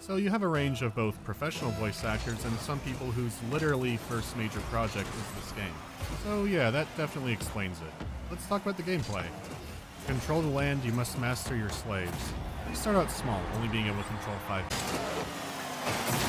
So you have a range of both professional voice actors and some people whose literally first major project is this game. So yeah, that definitely explains it. Let's talk about the gameplay. To control the land, you must master your slaves. You start out small, only being able to control 5.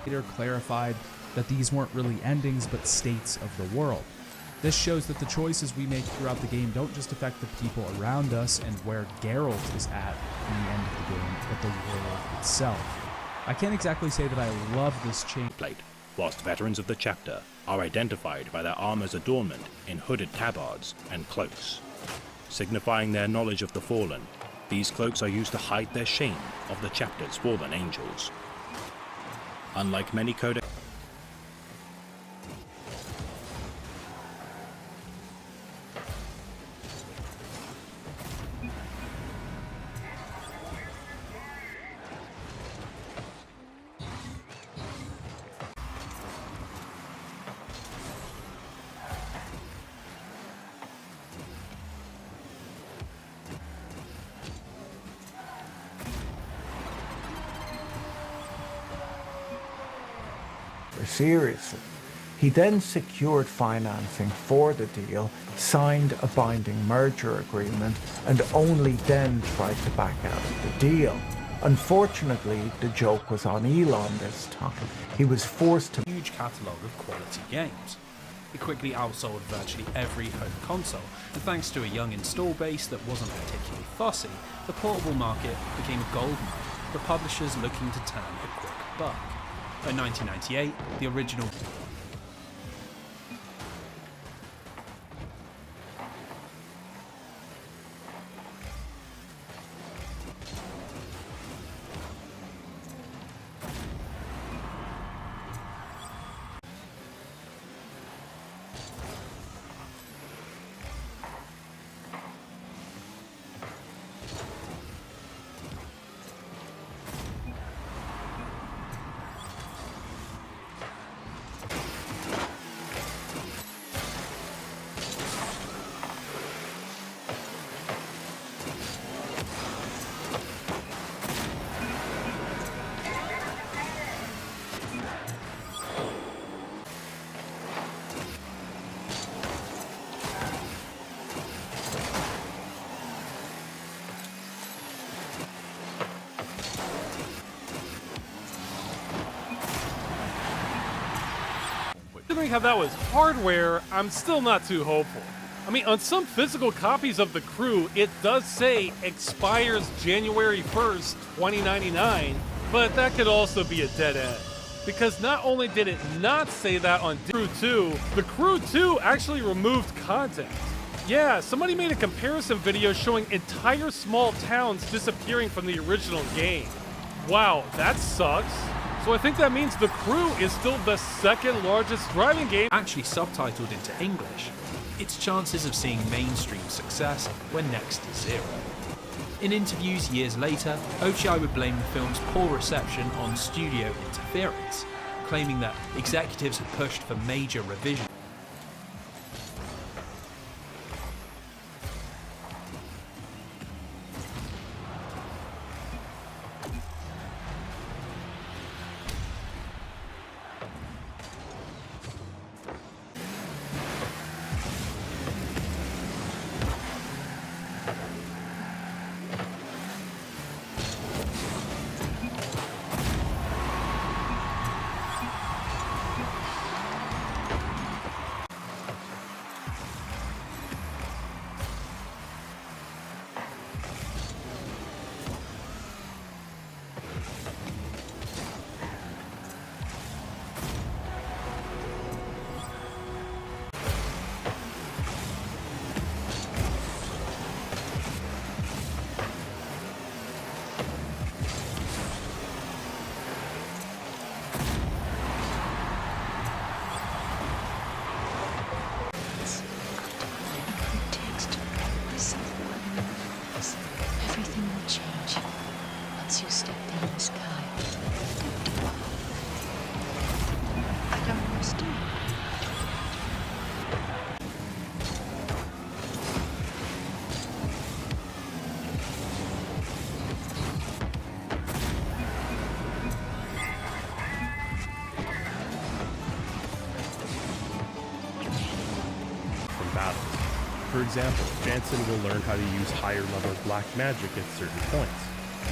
Later clarified that these weren't really endings but states of the world. This shows that the choices we make throughout the game don't just affect the people around us and where Geralt is at in the end of the game, but the world itself. I can't exactly say that I love this change. Whilst veterans of the chapter are identified by their armor's adornment in hooded tabards and cloaks. Signifying their knowledge of the fallen, these cloaks are used to hide their shame of the chapter's fallen angels. Unlike many codex, seriously. He then secured financing for the deal, signed a binding merger agreement, and only then tried to back out of the deal. Unfortunately, the joke was on Elon this time. He was forced to huge catalogue of quality games. It quickly outsold virtually every home console, and thanks to a young install base that wasn't particularly fussy, the portable market became a goldmine for publishers looking to turn a quick buck. By 1998, the original Considering how that was hardware, I'm still not too hopeful. I mean, on some physical copies of The Crew, it does say expires January 1st, 2099, but that could also be a dead end. Because not only did it not say that on Crew 2, The Crew 2 actually removed content. Yeah, somebody made a comparison video showing entire small towns disappearing from the original game. Wow, that sucks. So I think that means The Crew is still the second largest driving game. actually subtitled into English. Its chances of seeing mainstream success were next to zero. In interviews years later, Ochi would blame the film's poor reception on studio interference, claiming that executives had pushed for major revisions. For example, Jansen will learn how to use higher level black magic at certain points.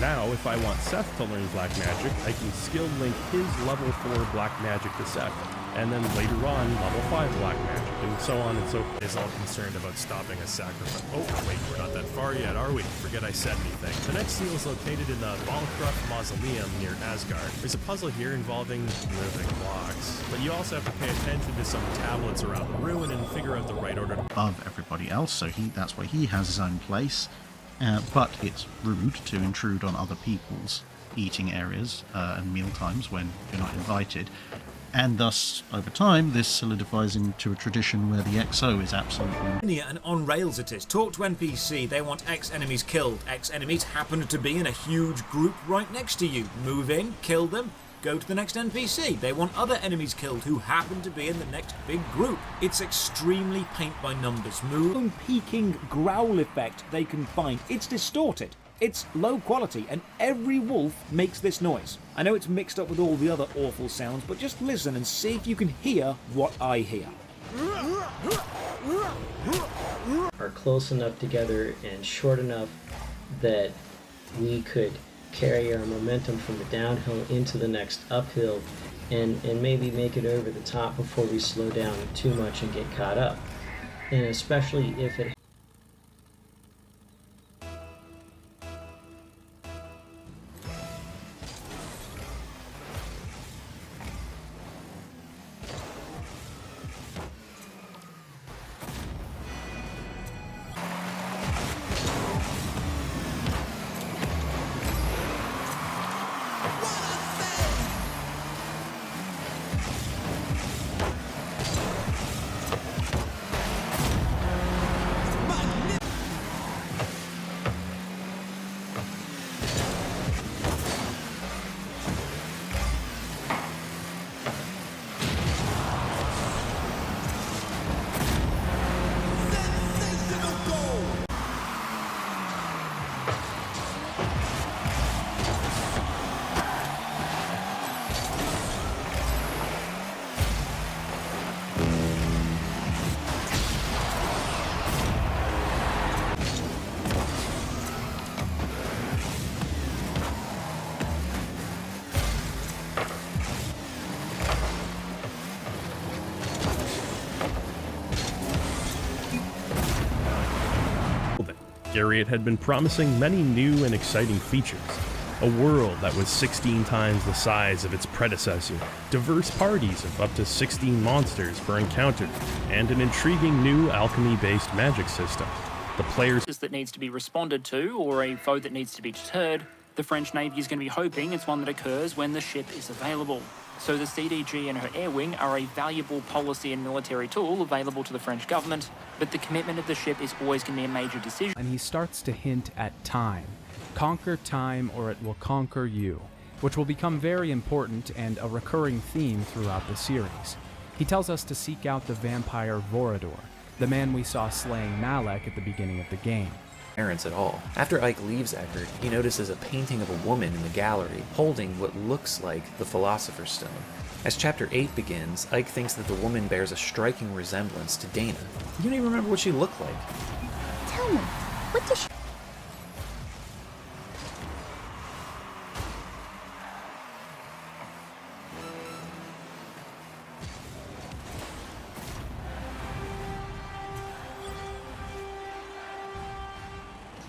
Now, if I want Seth to learn black magic, I can skill link his level 4 black magic to Seth, and then later on, level 5 black magic, and so on and so forth. Is all concerned about stopping a sacrifice. Oh, wait, we're not that far yet, are we? Forget I said anything. The next seal is located in the vol4 mausoleum near Asgard. There's a puzzle here involving moving blocks, but you also have to pay attention to some tablets around the ruin and figure out the right order to Above everybody else, so that's why he has his own place. But it's rude to intrude on other people's eating areas and meal times when you're not invited. And thus, over time, this solidifies into a tradition where the XO is absolutely Linear and on rails it is. Talk to NPC, they want X enemies killed. X enemies happen to be in a huge group right next to you. Move in, kill them, go to the next NPC. They want other enemies killed who happen to be in the next big group. It's extremely paint by numbers. Move. Peaking growl effect they can find. It's distorted. It's low quality, and every wolf makes this noise. I know it's mixed up with all the other awful sounds, but just listen and see if you can hear what I hear. Are close enough together and short enough that we could carry our momentum from the downhill into the next uphill and maybe make it over the top before we slow down too much and get caught up. And especially if it Garriott had been promising many new and exciting features. A world that was 16 times the size of its predecessor, diverse parties of up to 16 monsters per encounter, and an intriguing new alchemy-based magic system. The players that needs to be responded to, or a foe that needs to be deterred, the French Navy is going to be hoping it's one that occurs when the ship is available. So the CDG and her air wing are a valuable policy and military tool available to the French government, but the commitment of the ship is always going to be a major decision. And he starts to hint at time. Conquer time or it will conquer you, which will become very important and a recurring theme throughout the series. He tells us to seek out the vampire Vorador, the man we saw slaying Malek at the beginning of the game. At all. After Ike leaves Eckert, he notices a painting of a woman in the gallery, holding what looks like the Philosopher's Stone. As Chapter 8 begins, Ike thinks that the woman bears a striking resemblance to Dana. You don't even remember what she looked like. Tell me, what does she...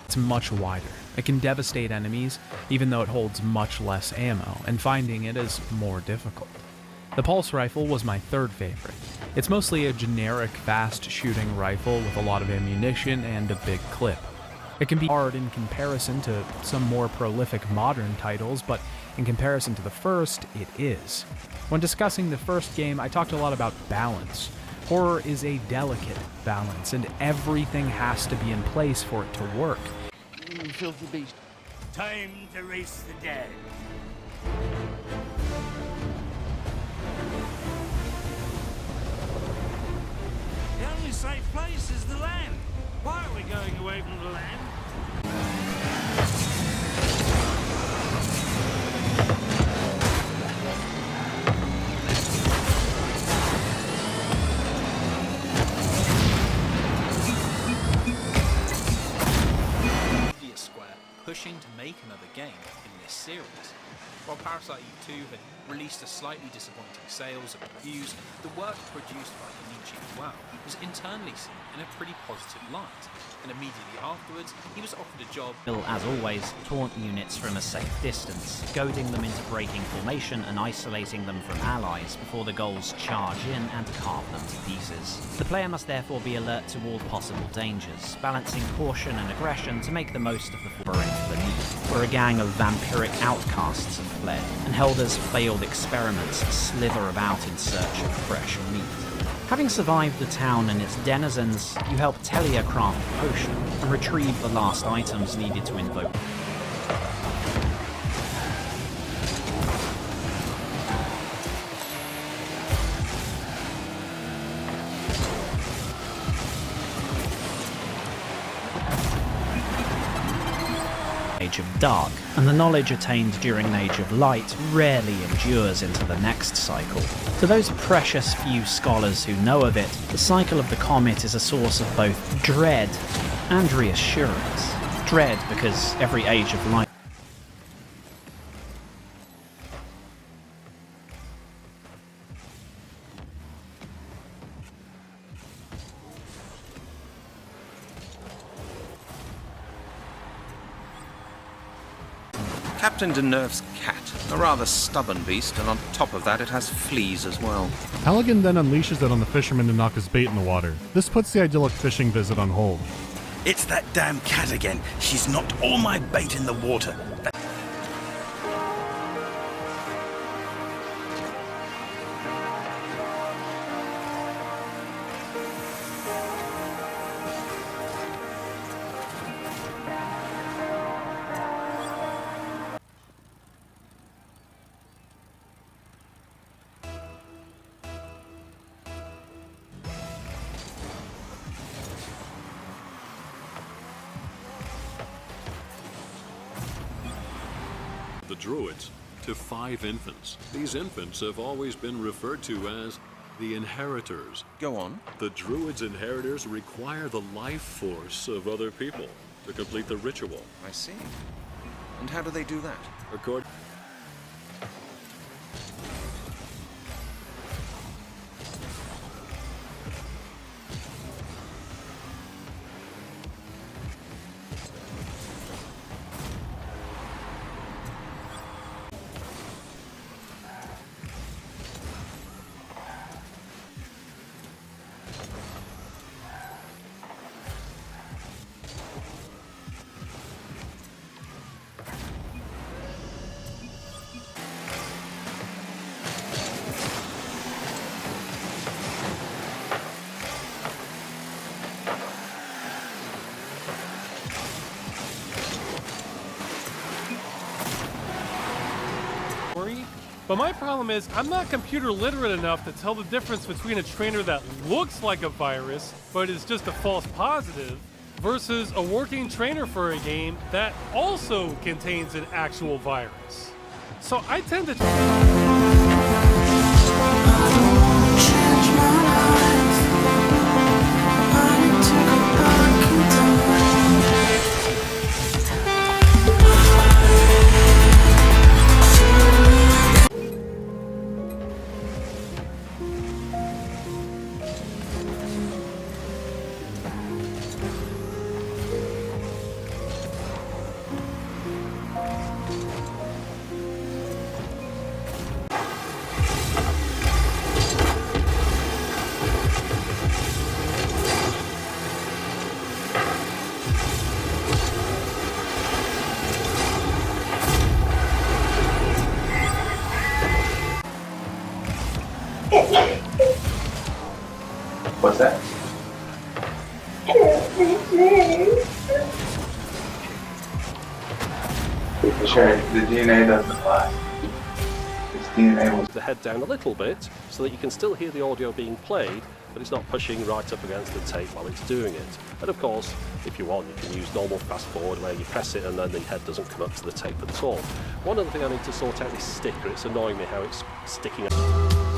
It's much wider. It can devastate enemies, even though it holds much less ammo, and finding it is more difficult. The pulse rifle was my third favorite. It's mostly a generic fast-shooting rifle with a lot of ammunition and a big clip. It can be hard in comparison to some more prolific modern titles, but in comparison to the first, it is. When discussing the first game, I talked a lot about balance. Horror is a delicate balance, and everything has to be in place for it to work. Filthy beast. Time to race the dead. The only safe place is the land. Why are we going away from the land? series. While Parasite Eve 2 had released to slightly disappointing sales and reviews, the work produced by Kenichi Iwao was internally seen in a pretty positive light, and immediately afterwards he was offered a job. Will, as always, taunt units from a safe distance, goading them into breaking formation and isolating them from allies before the Gauls charge in and carve them to pieces. The player must therefore be alert to all possible dangers, balancing caution and aggression to make the most of the labyrinth beneath, where a gang of vampiric outcasts have fled, and Helder's failed experiments slither about in search of fresh meat. Having survived the town and its denizens, you help Telia craft a potion and retrieve the last items needed to invoke. Age of Dark, and the knowledge attained during an Age of Light rarely endures into the next cycle. To those precious few scholars who know of it, the cycle of the comet is a source of both dread and reassurance. Dread because every Age of Light Captain Deneuve's cat, a rather stubborn beast, and on top of that it has fleas as well. Halligan then unleashes it on the fisherman to knock his bait in the water. This puts the idyllic fishing visit on hold. It's that damn cat again. She's knocked all my bait in the water. The Druids to 5 infants. These infants have always been referred to as the Inheritors. Go on. The Druids' Inheritors require the life force of other people to complete the ritual. I see. And how do they do that? According But my problem is, I'm not computer literate enough to tell the difference between a trainer that looks like a virus, but is just a false positive, versus a working trainer for a game that also contains an actual virus. So I tend to... What's that? Sure, the DNA doesn't lie. Its DNA was... The head down a little bit so that you can still hear the audio being played, but it's not pushing right up against the tape while it's doing it. And of course, if you want, you can use normal fast forward where you press it and then the head doesn't come up to the tape at all. One other thing I need to sort out is sticker. It's annoying me how it's sticking up.